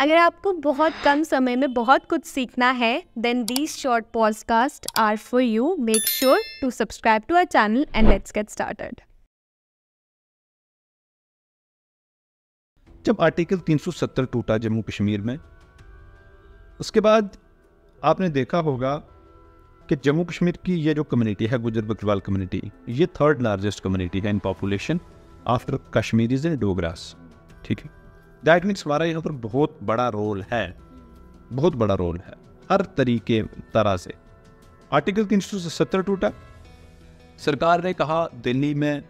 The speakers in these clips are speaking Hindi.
अगर आपको बहुत कम समय में बहुत कुछ सीखना है then these short podcast are for you. Make sure to subscribe to our channel and let's get started. जब आर्टिकल 370 टूटा जम्मू कश्मीर में, उसके बाद आपने देखा होगा कि जम्मू कश्मीर की ये जो कम्युनिटी है, गुजर बकरवाल कम्युनिटी, ये थर्ड लार्जेस्ट कम्युनिटी है in population after Kashmiris and Dogras. ठीक है, दैट मीन्स हमारा यहाँ पर बहुत बड़ा रोल है, बहुत बड़ा रोल है हर तरह से. आर्टिकल 370 टूटा. सरकार ने कहा दिल्ली में,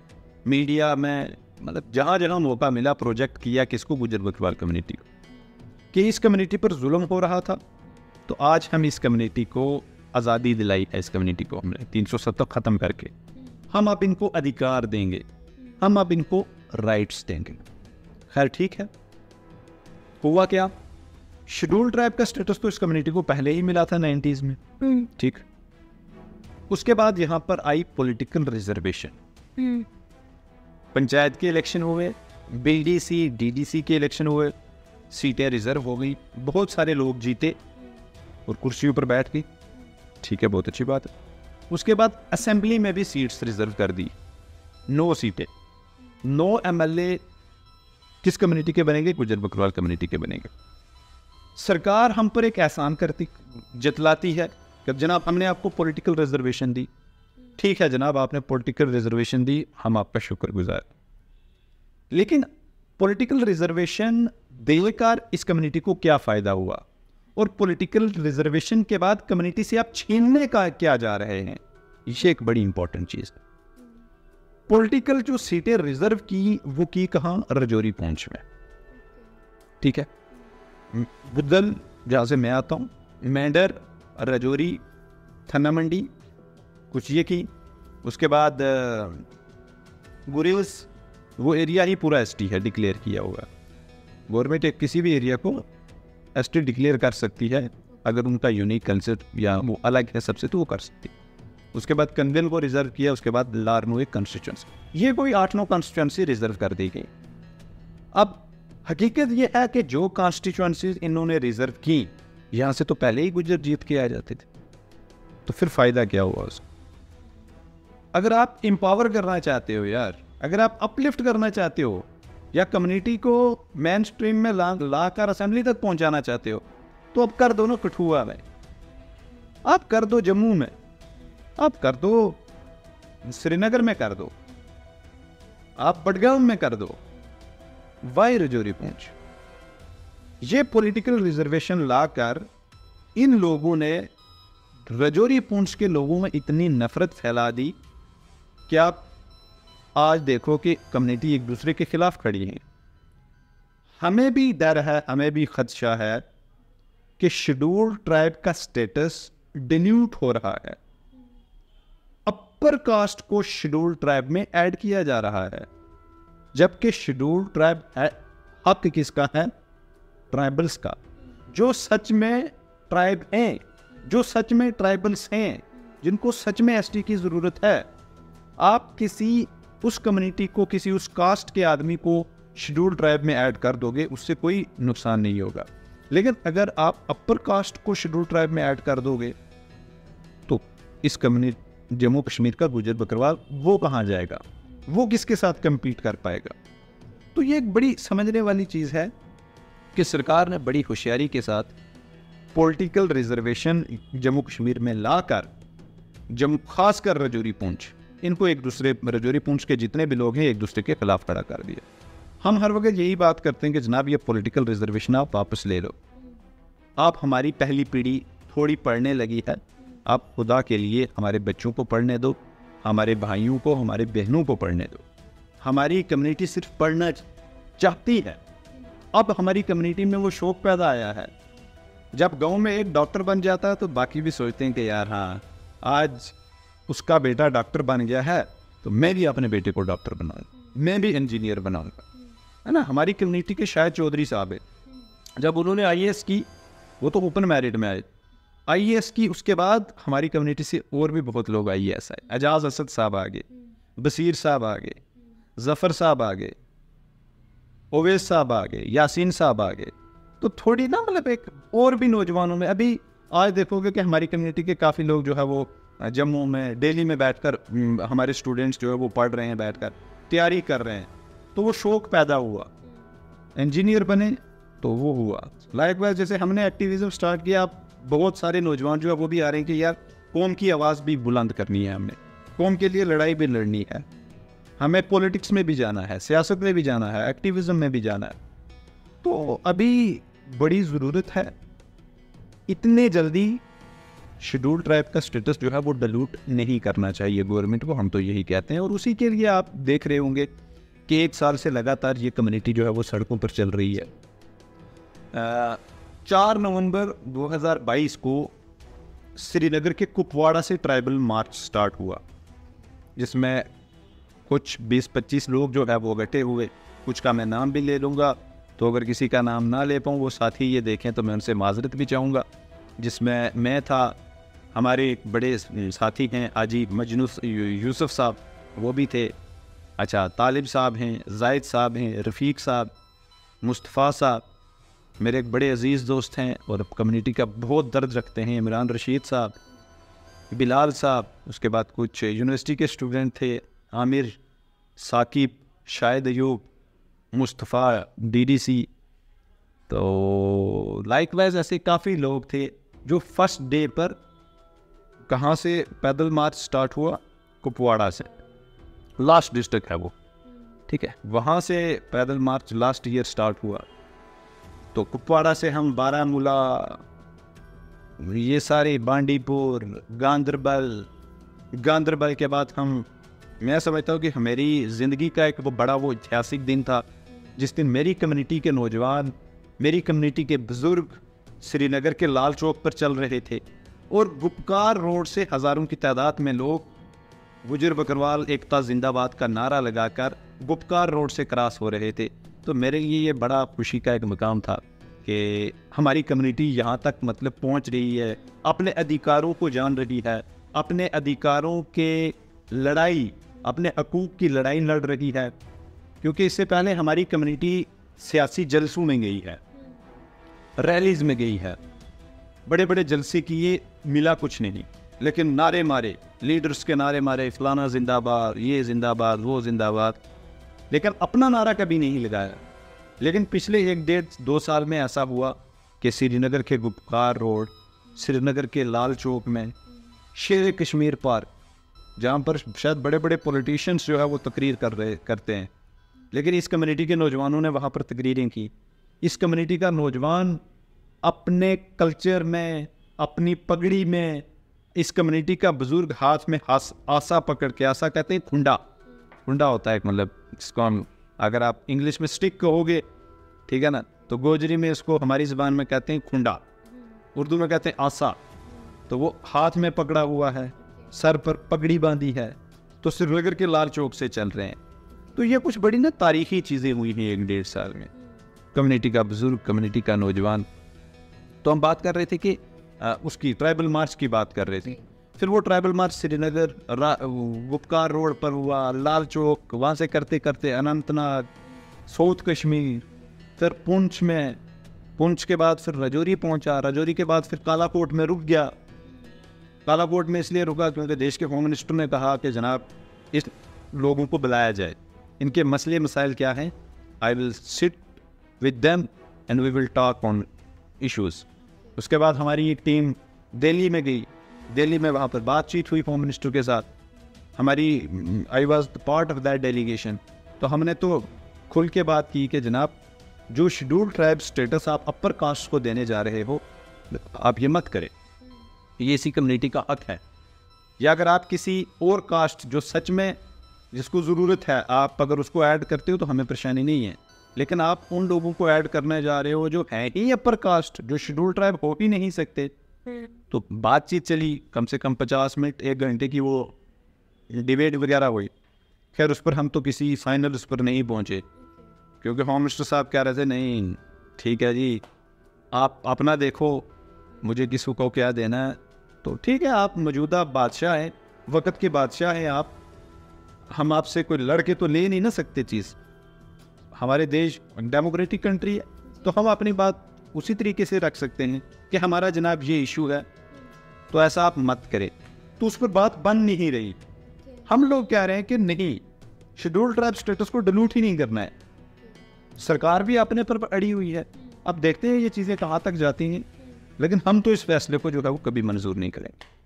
मीडिया में, मतलब जहाँ जहाँ मौका मिला प्रोजेक्ट किया किसको, गुजर बकरवाल कम्युनिटी को, कि इस कम्युनिटी पर जुल्म हो रहा था. तो आज हम इस कम्युनिटी को आज़ादी दिलाई है. इस कम्युनिटी को हमने 370 ख़त्म करके हम अब इनको अधिकार देंगे, हम अब इनको राइट्स देंगे. खैर ठीक है, हुआ क्या, शेड्यूल ट्राइब का स्टेटस तो इस कम्युनिटी को पहले ही मिला था 90s में. ठीक, उसके बाद यहाँ पर आई पॉलिटिकल रिजर्वेशन. पंचायत के इलेक्शन हुए, बीडीसी डीडीसी के इलेक्शन हुए, सीटें रिजर्व हो गई, बहुत सारे लोग जीते और कुर्सियों पर बैठ गई. ठीक है, बहुत अच्छी बात है. उसके बाद असेंबली में भी सीट्स रिजर्व कर दी, 9 सीटें. 9 एमएलए किस कम्युनिटी के बनेंगे, गुजर बकरवाल कम्युनिटी के बनेंगे. सरकार हम पर एक एहसान जतलाती है कि जनाब हमने आपको पॉलिटिकल रिजर्वेशन दी. ठीक है जनाब, आपने पॉलिटिकल रिजर्वेशन दी, हम आपका शुक्रगुजार. लेकिन पॉलिटिकल रिजर्वेशन देकर इस कम्युनिटी को क्या फ़ायदा हुआ, और पॉलिटिकल रिजर्वेशन के बाद कम्युनिटी से आप छीनने का क्या जा रहे हैं, ये एक बड़ी इंपॉर्टेंट चीज़ है. पॉलिटिकल जो सीटें रिजर्व की वो की कहाँ, रजौरी पुंछ में. ठीक है, बुद्धल जहाँ से मैं आता हूँ, मेंढर, रजौरी, थन्ना मंडी, कुछ ये की. उसके बाद गुरेज, वो एरिया ही पूरा एसटी है, डिक्लेयर किया हुआ. गवर्नमेंट एक किसी भी एरिया को एसटी डिक्लेयर कर सकती है अगर उनका यूनिक कंसेप्ट या वो अलग है सबसे, तो वो कर सकती है. उसके बाद कन्वेल को रिजर्व किया, उसके बाद लारनू एक कॉन्स्टिट्यूंसी, ये कोई 8-9 कॉन्स्टिट्यूंसी रिजर्व कर दी गई. अब हकीकत ये है कि जो कॉन्स्टिट्यूंसी इन्होंने रिजर्व की, यहाँ से तो पहले ही गुजर जीत के आ जाते थे, तो फिर फ़ायदा क्या हुआ उसका. अगर आप एम्पावर करना चाहते हो यार, अगर आप अपलिफ्ट करना चाहते हो या कम्युनिटी को मेन स्ट्रीम में ला कर असेंबली तक पहुंचाना चाहते हो, तो अब कर दो ना कठुआ में, आप कर दो जम्मू में, आप कर दो श्रीनगर में, कर दो आप बडगाम में, कर दो. वाई रजौरी पुंछ? ये पॉलिटिकल रिजर्वेशन लाकर इन लोगों ने रजौरी पुंछ के लोगों में इतनी नफरत फैला दी कि आप आज देखो कि कम्युनिटी एक दूसरे के खिलाफ खड़ी है. हमें भी डर है, हमें भी खदशा है कि शेड्यूल ट्राइब का स्टेटस डिल्यूट हो रहा है, अपर कास्ट को शेड्यूल ट्राइब में ऐड किया जा रहा है, जबकि शेड्यूल ट्राइब हक किसका है, ट्राइबल्स का, जो सच में ट्राइब हैं, जो सच में ट्राइबल्स हैं, जिनको सच में एसटी की ज़रूरत है. आप किसी उस कम्युनिटी को, किसी उस कास्ट के आदमी को शेड्यूल ट्राइब में ऐड कर दोगे, उससे कोई नुकसान नहीं होगा. लेकिन अगर आप अपर कास्ट को शेड्यूल ट्राइब में ऐड कर दोगे, तो इस कम्युनिटी जम्मू कश्मीर का गुजर बकरवाल वो कहाँ जाएगा, वो किसके साथ compete कर पाएगा. तो ये एक बड़ी समझने वाली चीज़ है कि सरकार ने बड़ी होशियारी के साथ पॉलिटिकल रिजर्वेशन जम्मू कश्मीर में लाकर खासकर रजौरी पुंछ, इनको एक दूसरे, रजौरी पुंछ के जितने भी लोग हैं एक दूसरे के खिलाफ खड़ा कर दिया. हम हर वक्त यही बात करते हैं कि जनाब ये पॉलिटिकल रिजर्वेशन आप वापस ले लो. आप, हमारी पहली पीढ़ी थोड़ी पढ़ने लगी है, आप खुदा के लिए हमारे बच्चों को पढ़ने दो, हमारे भाइयों को, हमारे बहनों को पढ़ने दो. हमारी कम्युनिटी सिर्फ पढ़ना चाहती है. अब हमारी कम्युनिटी में वो शौक पैदा आया है, जब गांव में एक डॉक्टर बन जाता है तो बाकी भी सोचते हैं कि यार हाँ, आज उसका बेटा डॉक्टर बन गया है तो मैं भी अपने बेटे को डॉक्टर बनाऊंगा, मैं भी इंजीनियर बनाऊंगा, है ना. हमारी कम्युनिटी के शायद चौधरी साहब है, जब उन्होंने आईएएस की, वो तो ओपन मैरिट में आए, आईएएस की, उसके बाद हमारी कम्युनिटी से और भी बहुत लोग आईएएस आए. एजाज असद साहब आ गए, बसीर साहब आ गए, जफ़र साहब आ गए, ओवैस साहब आ गए, यासीन साहब आ गए, तो थोड़ी ना मतलब एक और भी नौजवानों में, अभी आज देखोगे कि हमारी कम्युनिटी के काफ़ी लोग जो है वो जम्मू में, दिल्ली में बैठकर हमारे स्टूडेंट्स जो है वो पढ़ रहे हैं, बैठकर तैयारी कर रहे हैं, तो वो शौक़ पैदा हुआ, इंजीनियर बने तो वो हुआ। लाइकवाइज जैसे हमने एक्टिविज़म स्टार्ट किया, अब बहुत सारे नौजवान जो है वो भी आ रहे हैं कि यार कौम की आवाज़ भी बुलंद करनी है, हमने कौम के लिए लड़ाई भी लड़नी है, हमें पॉलिटिक्स में भी जाना है, सियासत में भी जाना है, एक्टिविज़म में भी जाना है। तो अभी बड़ी ज़रूरत है, इतने जल्दी शेड्यूल ट्राइब का स्टेटस जो है वो डिल्यूट नहीं करना चाहिए गवर्नमेंट को, हम तो यही कहते हैं। और उसी के लिए आप देख रहे होंगे कि 1 साल से लगातार ये कम्युनिटी जो है वो सड़कों पर चल रही है। 4 नवंबर 2022 को श्रीनगर के कुपवाड़ा से ट्राइबल मार्च स्टार्ट हुआ, जिसमें कुछ 20-25 लोग जो है वो इकट्ठे हुए। कुछ का मैं नाम भी ले लूँगा, तो अगर किसी का नाम ना ले पाऊँ वो साथी ये देखें तो मैं उनसे माजरत भी चाहूँगा। जिसमें मैं था, हमारे एक बड़े साथी हैं हाजी मजनू यूसुफ साहब, वो भी थे। अच्छा, तालिब साहब हैं, जायद साहब हैं, रफ़ीक साहब, मुस्तफ़ा साहब, मेरे एक बड़े अजीज़ दोस्त हैं और कम्युनिटी का बहुत दर्द रखते हैं, इमरान रशीद साहब, बिलाल साहब। उसके बाद कुछ यूनिवर्सिटी के स्टूडेंट थे, आमिर, साकिब, शाहिद अयूब, मुस्तफ़ा, डीडीसी। तो लाइकवाइज ऐसे काफ़ी लोग थे जो फर्स्ट डे पर, कहाँ से पैदल मार्च स्टार्ट हुआ, कुपवाड़ा से, लास्ट डिस्ट्रिक्ट है वो, ठीक है, वहाँ से पैदल मार्च लास्ट ईयर स्टार्ट हुआ। तो कुपवाड़ा से हम बारामूला, ये सारे बांडीपुर, गांदरबल के बाद हम, मैं समझता हूँ कि मेरी ज़िंदगी का एक वो बड़ा वो ऐतिहासिक दिन था जिस दिन मेरी कम्युनिटी के नौजवान, मेरी कम्युनिटी के बुज़ुर्ग श्रीनगर के लाल चौक पर चल रहे थे और गुपकार रोड से हज़ारों की तादाद में लोग गुजर बकरवाल एकता जिंदाबाद का नारा लगाकर गुपकार रोड से क्रॉस हो रहे थे। तो मेरे लिए ये बड़ा खुशी का एक मकाम था कि हमारी कम्युनिटी यहाँ तक मतलब पहुँच रही है, अपने अधिकारों को जान रही है, अपने अधिकारों के लड़ाई, अपने हकूक़ की लड़ाई लड़ रही है। क्योंकि इससे पहले हमारी कम्युनिटी सियासी जलसों में गई है, रैलीज़ में गई है, बड़े बड़े जलसे किए, मिला कुछ नहीं, लेकिन नारे मारे, लीडर्स के नारे मारे, फलाना जिंदाबाद, ये जिंदाबाद, वो जिंदाबाद, लेकिन अपना नारा कभी नहीं लगाया। लेकिन पिछले 1-1.5-2 साल में ऐसा हुआ कि श्रीनगर के गुपकार रोड, श्रीनगर के लाल चौक में, शेर कश्मीर पार्क, जहाँ पर शायद बड़े बड़े पॉलिटिशियंस जो है वो तकरीर करते हैं, लेकिन इस कम्युनिटी के नौजवानों ने वहाँ पर तकरीरें की। इस कम्युनिटी का नौजवान अपने कल्चर में, अपनी पगड़ी में, इस कम्युनिटी का बुजुर्ग हाथ में आसा पकड़ के, आसा कहते हैं खुंडा होता है, मतलब जिसको हम, अगर आप इंग्लिश में स्टिक कहोगे, ठीक है ना, तो गोजरी में इसको हमारी ज़बान में कहते हैं खुंडा, उर्दू में कहते हैं आसा। तो वो हाथ में पकड़ा हुआ है, सर पर पगड़ी बांधी है, तो श्रीनगर के लाल चौक से चल रहे हैं। तो ये कुछ बड़ी ना तारीखी चीज़ें हुई हैं 1-1.5 साल में, कम्युनिटी का बुजुर्ग, कम्युनिटी का नौजवान। तो हम बात कर रहे थे कि उसकी ट्राइबल मार्च की बात कर रहे थे। फिर वो ट्राइबल मार्च श्रीनगर गुपकार रोड पर हुआ, लाल चौक, वहाँ से करते करते अनंतनाग, साउथ कश्मीर, फिर पुंछ में, पुंछ के बाद फिर राजौरी पहुँचा, राजौरी के बाद फिर कालाकोट में रुक गया। कालाकोट में इसलिए रुका क्योंकि देश के होम मिनिस्टर ने कहा कि जनाब इस लोगों को बुलाया जाए, इनके मसले मसाइल क्या हैं, I will sit with them and we will talk on issues. उसके बाद हमारी एक टीम दिल्ली में गई, दिल्ली में वहाँ पर बातचीत हुई होम मिनिस्टर के साथ, हमारी, I was the part of that delegation. तो हमने तो खुल के बात की कि जनाब जो शेड्यूल ट्राइब स्टेटस आप अपर कास्ट को देने जा रहे हो, आप ये मत करें, ये इसी कम्युनिटी का हक है। या अगर आप किसी और कास्ट जो सच में जिसको ज़रूरत है, आप अगर उसको ऐड करते हो तो हमें परेशानी नहीं है, लेकिन आप उन लोगों को ऐड करने जा रहे हो जो है ही अपर कास्ट, जो शेड्यूल ट्राइब हो ही नहीं सकते। तो बातचीत चली कम से कम 50 मिनट 1 घंटे की, वो डिबेट वगैरह हुई। खैर उस पर हम तो किसी फाइनल उस पर नहीं पहुँचे, क्योंकि होम मिनिस्टर साहब कह रहे थे नहीं ठीक है जी, आप अपना देखो, मुझे किसी को क्या देना है। तो ठीक है, आप मौजूदा बादशाह हैं, वक़्त के बादशाह हैं आप, हम आपसे कोई लड़के तो ले नहीं ना सकते चीज़। हमारे देश डेमोक्रेटिक कंट्री है, तो हम अपनी बात उसी तरीके से रख सकते हैं कि हमारा जनाब ये इशू है, तो ऐसा आप मत करें, तो उस पर बात बन नहीं रही। हम लोग कह रहे हैं कि नहीं, शेड्यूल ट्राइब स्टेटस को डिलीट ही नहीं करना है। सरकार भी अपने पर अड़ी हुई है। अब देखते हैं ये चीज़ें कहाँ तक जाती हैं, लेकिन हम तो इस फैसले को जो है वो कभी मंजूर नहीं करेंगे।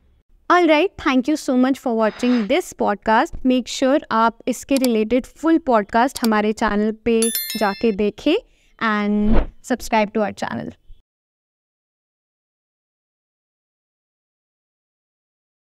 Alright, thank you so much for watching this podcast. Make sure आप इसके related full podcast हमारे channel पे जाके देखें and subscribe to our channel.